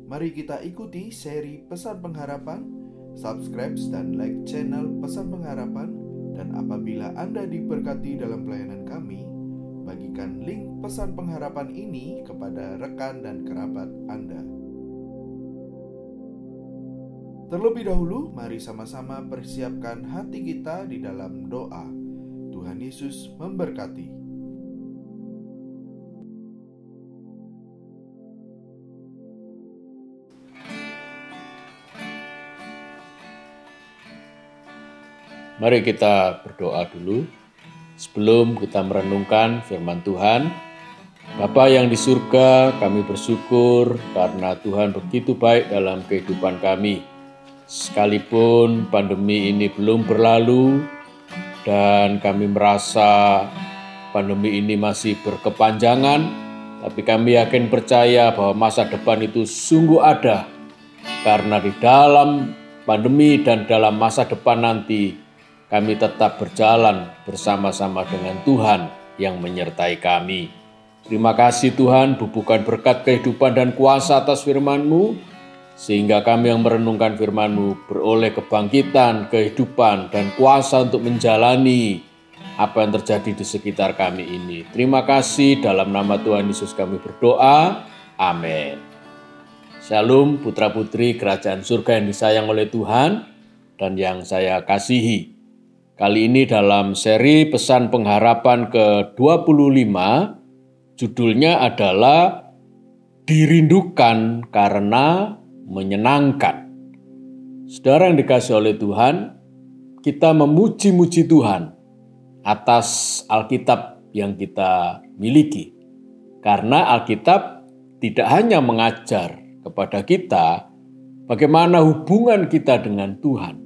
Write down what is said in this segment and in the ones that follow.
Mari kita ikuti seri Pesan Pengharapan. Subscribe dan like channel Pesan Pengharapan. Dan apabila Anda diberkati dalam pelayanan kami, bagikan link Pesan Pengharapan ini kepada rekan dan kerabat Anda. Terlebih dahulu, mari sama-sama persiapkan hati kita di dalam doa. Tuhan Yesus memberkati. Mari kita berdoa dulu sebelum kita merenungkan firman Tuhan. Bapa yang di surga, kami bersyukur karena Tuhan begitu baik dalam kehidupan kami. Sekalipun pandemi ini belum berlalu dan kami merasa pandemi ini masih berkepanjangan, tapi kami yakin percaya bahwa masa depan itu sungguh ada. Karena di dalam pandemi dan dalam masa depan nanti, kami tetap berjalan bersama-sama dengan Tuhan yang menyertai kami. Terima kasih Tuhan, bubuhkan berkat kehidupan dan kuasa atas firman-Mu, sehingga kami yang merenungkan firman-Mu beroleh kebangkitan, kehidupan, dan kuasa untuk menjalani apa yang terjadi di sekitar kami ini. Terima kasih, dalam nama Tuhan Yesus kami berdoa. Amin. Shalom putra-putri kerajaan surga yang disayang oleh Tuhan dan yang saya kasihi. Kali ini dalam seri Pesan Pengharapan ke-25, judulnya adalah Dirindukan Karena Menyenangkan. Saudara yang dikasihi oleh Tuhan, kita memuji-muji Tuhan atas Alkitab yang kita miliki. Karena Alkitab tidak hanya mengajar kepada kita bagaimana hubungan kita dengan Tuhan,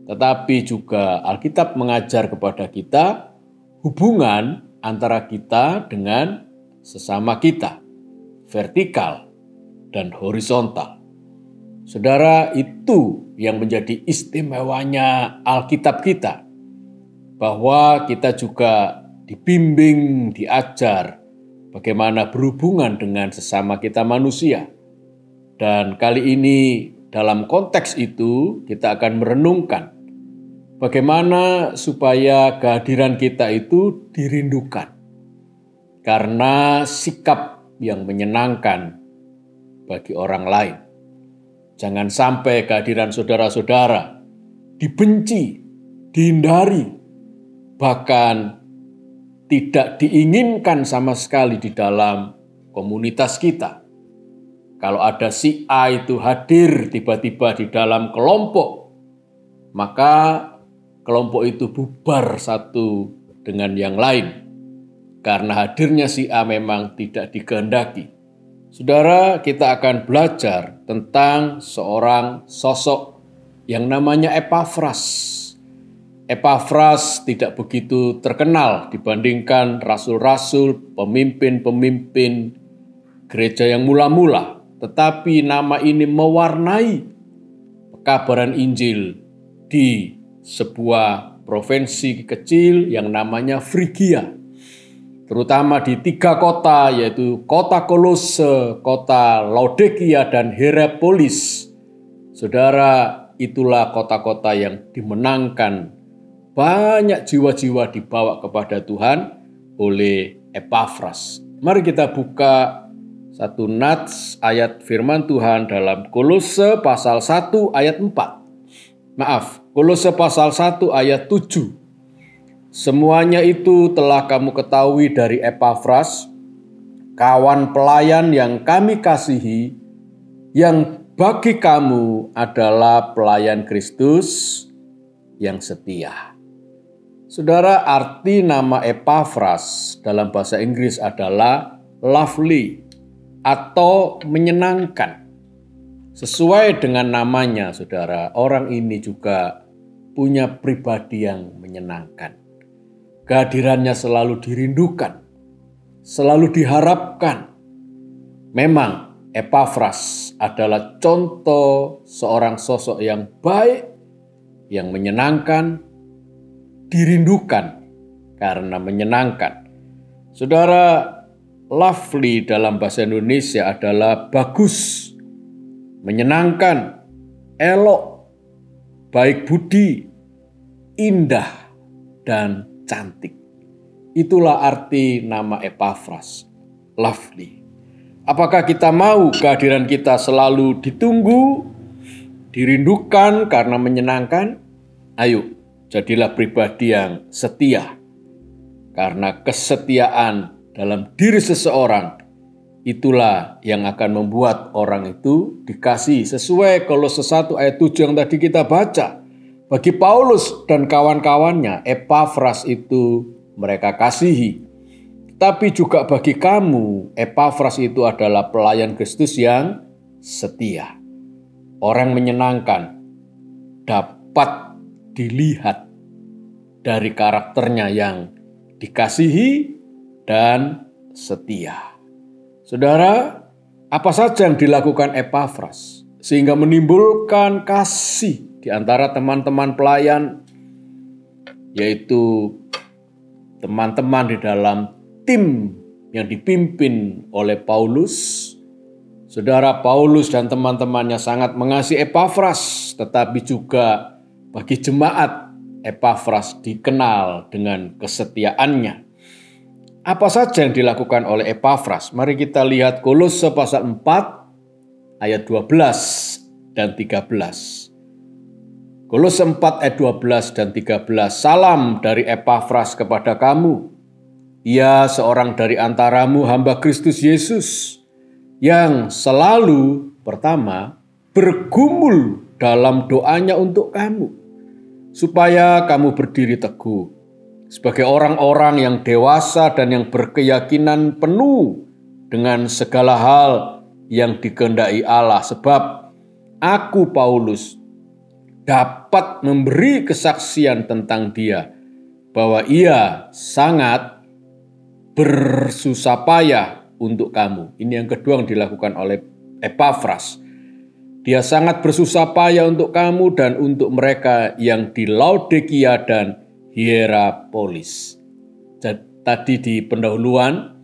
tetapi juga Alkitab mengajar kepada kita hubungan antara kita dengan sesama kita, vertikal dan horizontal. Saudara, itu yang menjadi istimewanya Alkitab kita, bahwa kita juga dibimbing, diajar bagaimana berhubungan dengan sesama kita manusia. Dan kali ini dalam konteks itu kita akan merenungkan bagaimana supaya kehadiran kita itu dirindukan. Karena sikap yang menyenangkan bagi orang lain. Jangan sampai kehadiran saudara-saudara dibenci, dihindari, bahkan tidak diinginkan sama sekali di dalam komunitas kita. Kalau ada si A itu hadir tiba-tiba di dalam kelompok, maka kelompok itu bubar satu dengan yang lain. Karena hadirnya si A memang tidak dikehendaki. Saudara, kita akan belajar tentang seorang sosok yang namanya Epafras. Epafras tidak begitu terkenal dibandingkan rasul-rasul, pemimpin-pemimpin gereja yang mula-mula. Tetapi nama ini mewarnai pekabaran Injil di sebuah provinsi kecil yang namanya Frigia. Terutama di 3 kota, yaitu kota Kolose, kota Laodikia, dan Hierapolis. Saudara, itulah kota-kota yang dimenangkan. Banyak jiwa-jiwa dibawa kepada Tuhan oleh Epafras. Mari kita buka satu nats ayat firman Tuhan dalam Kolose pasal 1 ayat 4. Kolose pasal 1 ayat 7. Semuanya itu telah kamu ketahui dari Epafras, kawan pelayan yang kami kasihi, yang bagi kamu adalah pelayan Kristus yang setia. Saudara, arti nama Epafras dalam bahasa Inggris adalah lovely atau menyenangkan. Sesuai dengan namanya, saudara, orang ini juga punya pribadi yang menyenangkan. Kehadirannya selalu dirindukan, selalu diharapkan. Memang Epafras adalah contoh seorang sosok yang baik, yang menyenangkan, dirindukan karena menyenangkan. Saudara, lovely dalam bahasa Indonesia adalah bagus, menyenangkan, elok, baik budi, indah, dan cantik. Itulah arti nama Epafras, lovely. Apakah kita mau kehadiran kita selalu ditunggu, dirindukan karena menyenangkan? Ayo, jadilah pribadi yang setia. Karena kesetiaan dalam diri seseorang, itulah yang akan membuat orang itu dikasihi. Sesuai Kolose 1 ayat 7 yang tadi kita baca. Bagi Paulus dan kawan-kawannya, Epafras itu mereka kasihi. Tapi juga bagi kamu, Epafras itu adalah pelayan Kristus yang setia. Orang menyenangkan, dapat dilihat dari karakternya yang dikasihi dan setia. Saudara, apa saja yang dilakukan Epafras sehingga menimbulkan kasih di antara teman-teman pelayan, yaitu teman-teman di dalam tim yang dipimpin oleh Paulus. Saudara, Paulus dan teman-temannya sangat mengasihi Epafras, tetapi juga bagi jemaat, Epafras dikenal dengan kesetiaannya. Apa saja yang dilakukan oleh Epafras? Mari kita lihat Kolose pasal 4 ayat 12 dan 13. Kolose 4 ayat 12 dan 13. Salam dari Epafras kepada kamu. Ia seorang dari antaramu hamba Kristus Yesus yang selalu pertama bergumul dalam doanya untuk kamu, supaya kamu berdiri teguh sebagai orang-orang yang dewasa dan yang berkeyakinan penuh dengan segala hal yang dikehendaki Allah. Sebab aku Paulus dapat memberi kesaksian tentang dia bahwa ia sangat bersusah payah untuk kamu. Ini yang kedua yang dilakukan oleh Epafras. Dia sangat bersusah payah untuk kamu dan untuk mereka yang di Laodikia dan Hierapolis. Tadi di pendahuluan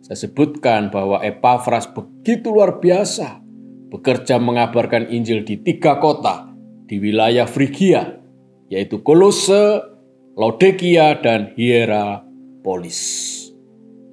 saya sebutkan bahwa Epafras begitu luar biasa bekerja mengabarkan Injil di 3 kota di wilayah Frigia, yaitu Kolose, Laodikia, dan Hierapolis.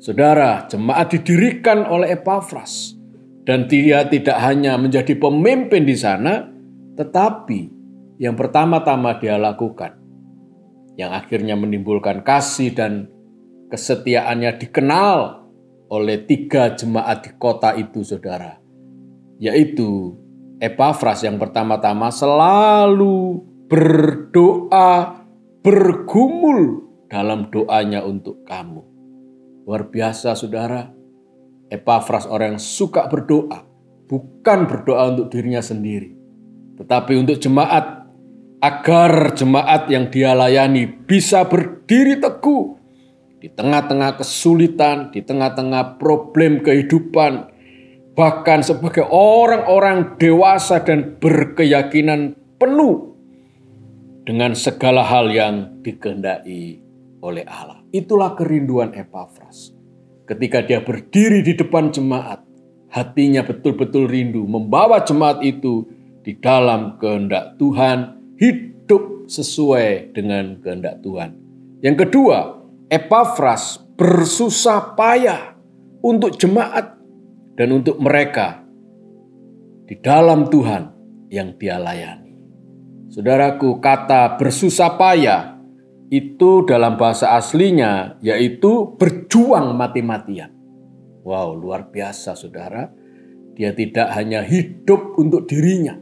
Saudara, jemaat didirikan oleh Epafras, dan dia tidak hanya menjadi pemimpin di sana, tetapi yang pertama-tama dia lakukan, yang akhirnya menimbulkan kasih dan kesetiaannya dikenal oleh 3 jemaat di kota itu, saudara, yaitu Epafras yang pertama-tama selalu berdoa, bergumul dalam doanya untuk kamu. Luar biasa, saudara. Epafras orang yang suka berdoa, bukan berdoa untuk dirinya sendiri, tetapi untuk jemaat, agar jemaat yang dia layani bisa berdiri teguh di tengah-tengah kesulitan, di tengah-tengah problem kehidupan, bahkan sebagai orang-orang dewasa dan berkeyakinan penuh dengan segala hal yang dikehendaki oleh Allah. Itulah kerinduan Epafras. Ketika dia berdiri di depan jemaat, hatinya betul-betul rindu membawa jemaat itu di dalam kehendak Tuhan, hidup sesuai dengan kehendak Tuhan. Yang kedua, Epafras bersusah payah untuk jemaat dan untuk mereka di dalam Tuhan yang dia layani. Saudaraku, kata bersusah payah itu dalam bahasa aslinya yaitu berjuang mati-matian. Wow, luar biasa, saudara. Dia tidak hanya hidup untuk dirinya,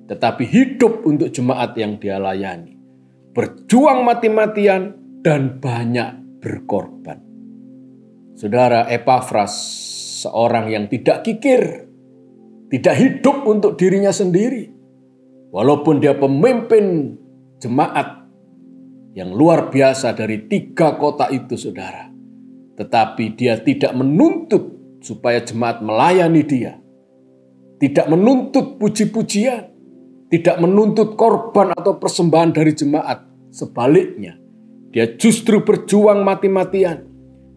tetapi hidup untuk jemaat yang dia layani. Berjuang mati-matian dan banyak berkorban. Saudara, Epafras seorang yang tidak kikir, tidak hidup untuk dirinya sendiri. Walaupun dia pemimpin jemaat yang luar biasa dari 3 kota itu, saudara. Tetapi dia tidak menuntut supaya jemaat melayani dia. Tidak menuntut puji-pujian. Tidak menuntut korban atau persembahan dari jemaat. Sebaliknya, dia justru berjuang mati-matian.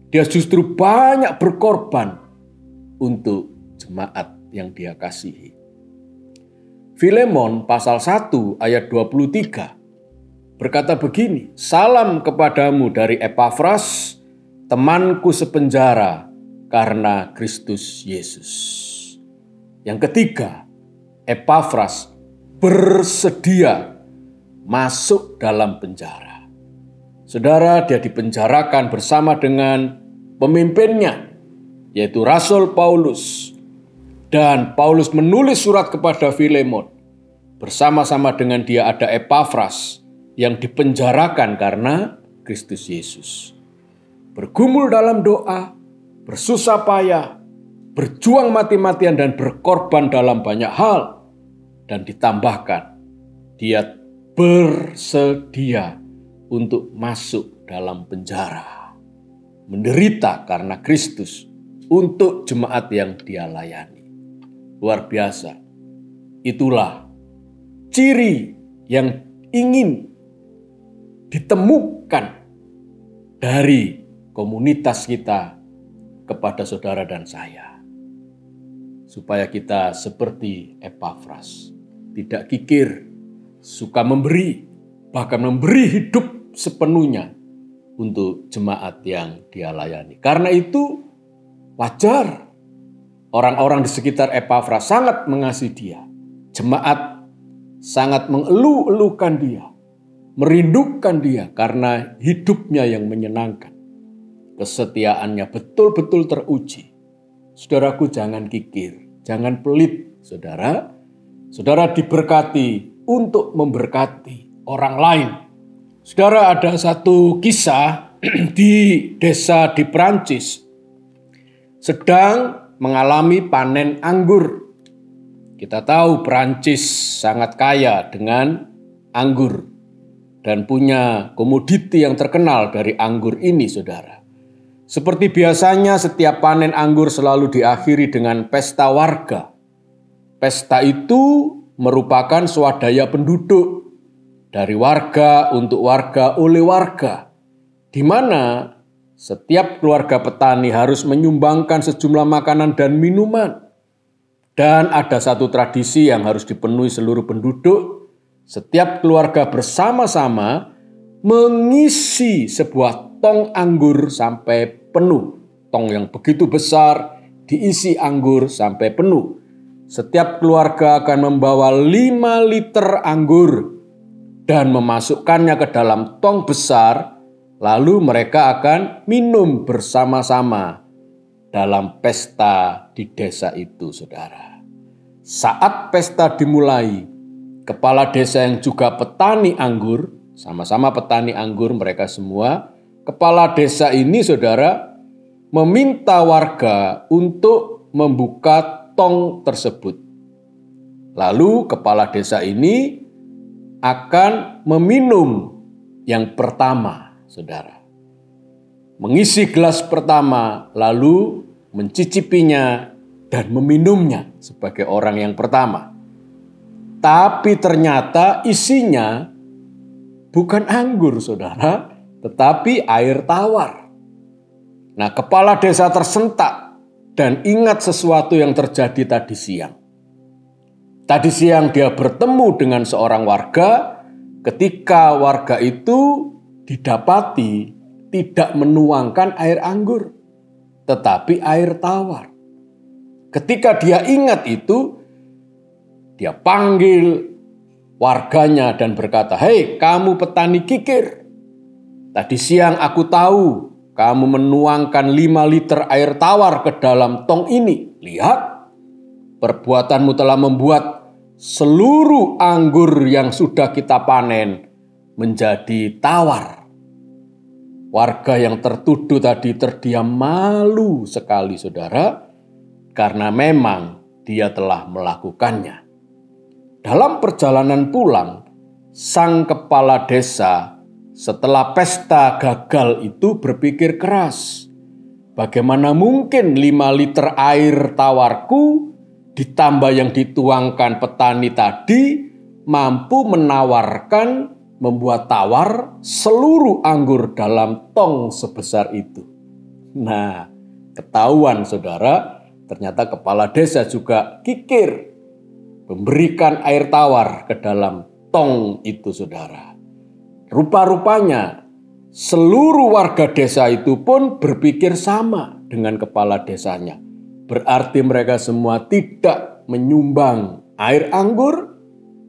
Dia justru banyak berkorban untuk jemaat yang dia kasihi. Filemon pasal 1 ayat 23 berkata begini, "Salam kepadamu dari Epafras, temanku sepenjara karena Kristus Yesus." Yang ketiga, Epafras bersedia masuk dalam penjara. Saudara, dia dipenjarakan bersama dengan pemimpinnya, yaitu Rasul Paulus. Dan Paulus menulis surat kepada Filemon. Bersama-sama dengan dia ada Epafras yang dipenjarakan karena Kristus Yesus. Bergumul dalam doa, bersusah payah, berjuang mati-matian dan berkorban dalam banyak hal. Dan ditambahkan, dia bersedia untuk masuk dalam penjara. Menderita karena Kristus untuk jemaat yang dia layani. Luar biasa. Itulah ciri yang ingin ditemukan dari komunitas kita kepada saudara dan saya. Supaya kita seperti Epafras, tidak kikir, suka memberi, bahkan memberi hidup sepenuhnya untuk jemaat yang dia layani. Karena itu wajar orang-orang di sekitar Epafras sangat mengasihi dia. Jemaat sangat mengeluh-elukan dia, merindukan dia karena hidupnya yang menyenangkan. Kesetiaannya betul-betul teruji. Saudaraku, jangan kikir, jangan pelit, saudara. Saudara diberkati untuk memberkati orang lain. Saudara, ada satu kisah di desa di Prancis sedang mengalami panen anggur. Kita tahu Prancis sangat kaya dengan anggur dan punya komoditi yang terkenal dari anggur ini, saudara. Seperti biasanya setiap panen anggur selalu diakhiri dengan pesta warga. Pesta itu merupakan swadaya penduduk dari warga untuk warga oleh warga, di mana setiap keluarga petani harus menyumbangkan sejumlah makanan dan minuman. Dan ada satu tradisi yang harus dipenuhi seluruh penduduk. Setiap keluarga bersama-sama mengisi sebuah tong anggur sampai penuh. Tong yang begitu besar diisi anggur sampai penuh. Setiap keluarga akan membawa 5 liter anggur dan memasukkannya ke dalam tong besar. Lalu mereka akan minum bersama-sama dalam pesta di desa itu, saudara. Saat pesta dimulai, kepala desa yang juga petani anggur, sama-sama petani anggur mereka semua, kepala desa ini, saudara, meminta warga untuk membuka tong tersebut. Lalu kepala desa ini akan meminum yang pertama, saudara. Mengisi gelas pertama, lalu mencicipinya dan meminumnya sebagai orang yang pertama. Tapi ternyata isinya bukan anggur, saudara, tetapi air tawar. Nah, kepala desa tersentak dan ingat sesuatu yang terjadi tadi siang. Tadi siang dia bertemu dengan seorang warga, ketika warga itu didapati tidak menuangkan air anggur, tetapi air tawar. Ketika dia ingat itu, dia panggil warganya dan berkata, "Hei, kamu petani kikir. Tadi siang aku tahu kamu menuangkan 5 liter air tawar ke dalam tong ini. Lihat, perbuatanmu telah membuat seluruh anggur yang sudah kita panen menjadi tawar." Warga yang tertuduh tadi terdiam malu sekali, saudara, karena memang dia telah melakukannya. Dalam perjalanan pulang, sang kepala desa setelah pesta gagal itu berpikir keras. Bagaimana mungkin 5 liter air tawarku ditambah yang dituangkan petani tadi mampu menawarkan, membuat tawar seluruh anggur dalam tong sebesar itu. Nah, ketahuan, saudara, ternyata kepala desa juga kikir. memberikan air tawar ke dalam tong itu, saudara. Rupa-rupanya seluruh warga desa itu pun berpikir sama dengan kepala desanya. Berarti mereka semua tidak menyumbang air anggur,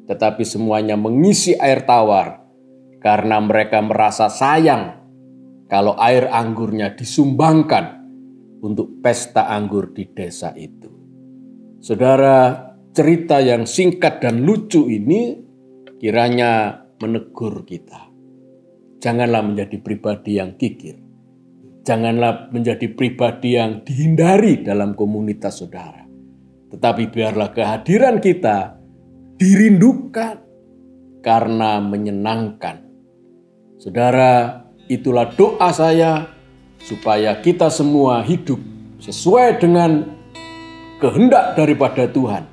tetapi semuanya mengisi air tawar karena mereka merasa sayang kalau air anggurnya disumbangkan untuk pesta anggur di desa itu. Saudara, cerita yang singkat dan lucu ini kiranya menegur kita. Janganlah menjadi pribadi yang kikir. Janganlah menjadi pribadi yang dihindari dalam komunitas, saudara. Tetapi biarlah kehadiran kita dirindukan karena menyenangkan. Saudara, itulah doa saya supaya kita semua hidup sesuai dengan kehendak daripada Tuhan.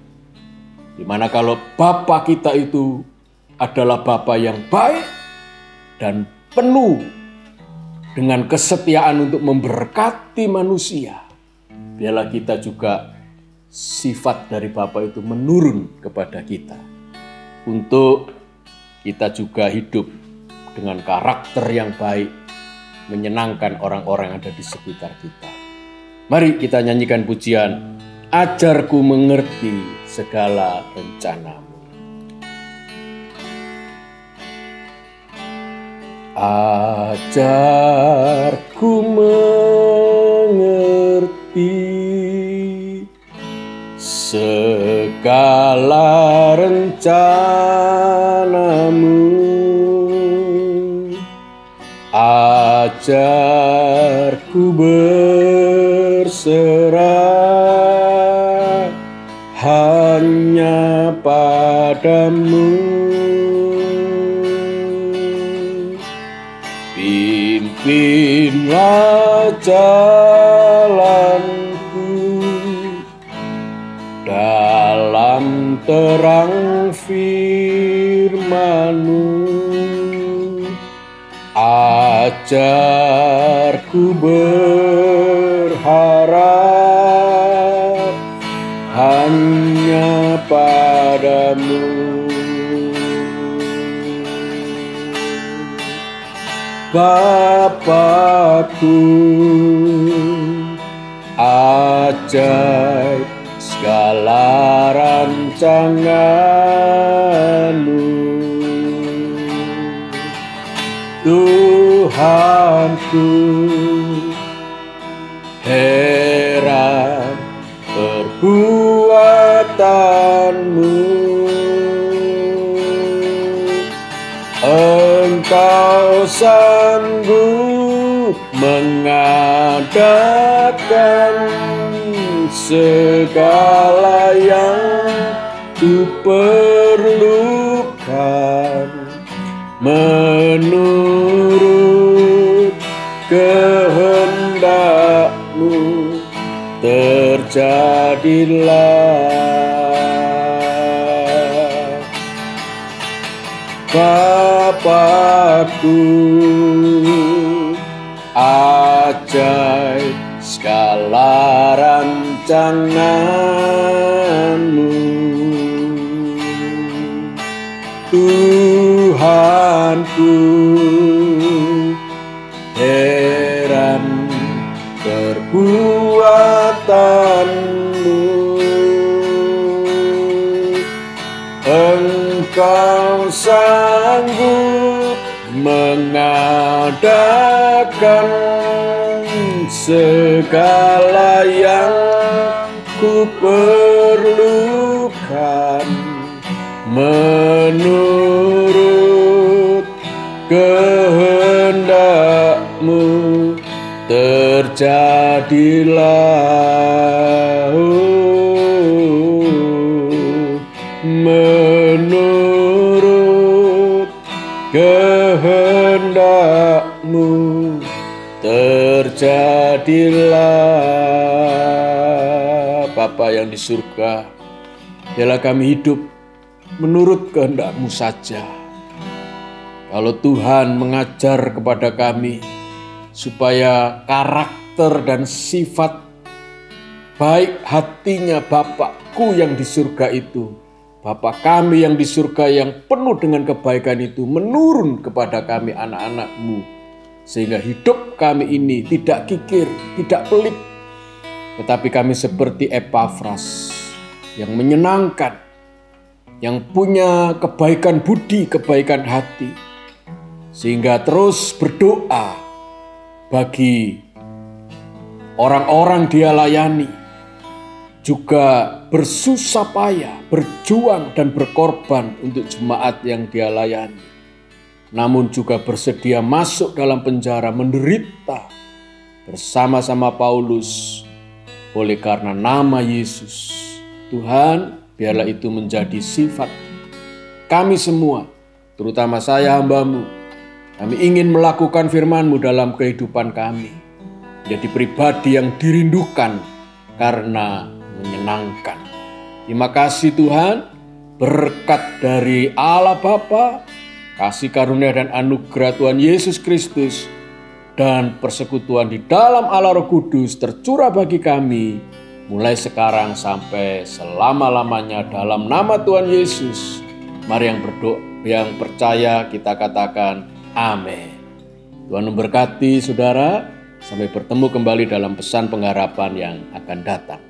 Dimana kalau Bapa kita itu adalah Bapa yang baik dan penuh dengan kesetiaan untuk memberkati manusia, biarlah kita juga sifat dari Bapa itu menurun kepada kita. Untuk kita juga hidup dengan karakter yang baik, menyenangkan orang-orang yang ada di sekitar kita. Mari kita nyanyikan pujian, ajarku mengerti segala rencanamu. Ajarku mengerti segala rencanamu. Ajarku berserah hanya padamu. Pimpinlah jalanku dalam terang firman-Mu. Ajarku berharap hanya padamu. Bapakku, ajaib segala rancangan-Mu. Tuhanku, heran perbuatan-Mu. Engkau sanggup mengadakan segala yang kuperlukan menurut kehendak-Mu. Terjadilah. Bapakku, ajaib segala rancangan-Mu. Tuhanku, heran perbuatan-Mu. Engkau sanggup mengadakan segala yang kuperlukan menurut kehendak-Mu. Terjadilah menurut kehendak-Mu. Terjadilah. Bapa yang di surga, biarlah kami hidup menurut kehendak-Mu saja. Kalau Tuhan mengajar kepada kami supaya karakter dan sifat baik hatinya Bapakku yang di surga itu Bapa kami yang di surga yang penuh dengan kebaikan itu menurun kepada kami anak-anak-Mu. Sehingga hidup kami ini tidak kikir, tidak pelit. Tetapi kami seperti Epafras yang menyenangkan, yang punya kebaikan budi, kebaikan hati. Sehingga terus berdoa bagi orang-orang dia layani. Juga bersusah payah, berjuang dan berkorban untuk jemaat yang dia layani. Namun juga bersedia masuk dalam penjara menderita bersama-sama Paulus oleh karena nama Yesus. Tuhan, biarlah itu menjadi sifat kami semua, terutama saya hamba-Mu. Kami ingin melakukan firman-Mu dalam kehidupan kami. Jadi pribadi yang dirindukan karena menyenangkan. Terima kasih Tuhan, berkat dari Allah Bapa, kasih karunia dan anugerah Tuhan Yesus Kristus, dan persekutuan di dalam Allah Roh Kudus tercurah bagi kami, mulai sekarang sampai selama-lamanya dalam nama Tuhan Yesus. Mari yang berdoa, yang percaya kita katakan amin. Tuhan memberkati saudara, sampai bertemu kembali dalam pesan pengharapan yang akan datang.